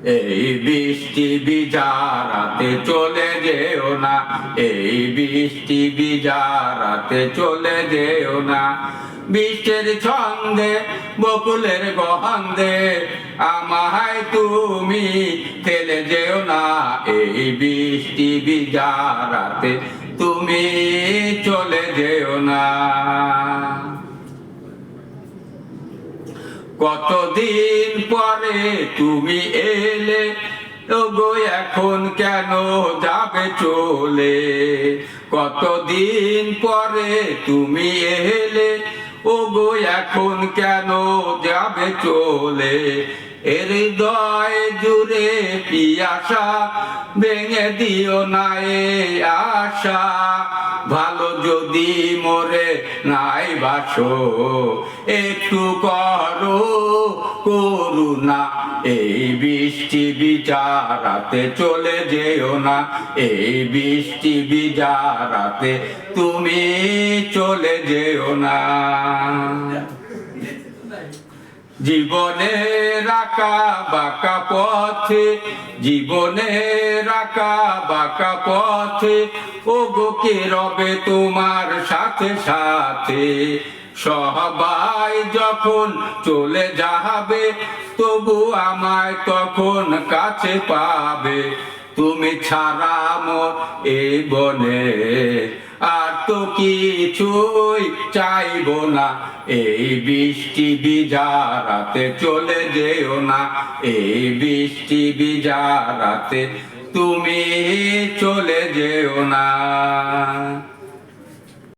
এই বৃষ্টি বিজারাতে চলে যেও না, এই বৃষ্টি বিজারাতে চলে যেও না। বৃষ্টির ছন্দে বকুলের গন্ধে আমায় তুমি ফেলে যেও না, এই বৃষ্টি বিজারাতে তুমি চলে যেও না। কতদিন পরে তুমি এলে, ওগো এখন কেন যাবে চলে? কতদিন পরে তুমি এলে, ওগো এখন কেন যাবে চলে? হৃদয় জুড়ে পিয়াসা ভেঙে দিও না এ আশা, ভালো যদি মোরে নাই বাসো একটু করো করুণা। এই বৃষ্টি বিজারাতে চলে যেও না, এই বৃষ্টি বিজারাতে তুমি চলে যেও না। জীবনের আঁকা বাঁকা পথে, জীবনের আঁকা বাঁকা পথে, ওগো কে রবে তোমার সাথে সাথে? সবাই যখন চলে যাবে, তবু আমায় তখন কাছে পাবে। তুমি ছাড়া মোর এই বনে আর তো কিছুই চাইবো না। এই বৃষ্টি বিজারাতে চলে যেও না, এই বৃষ্টি বিজারাতে তুমি চলে যেও না।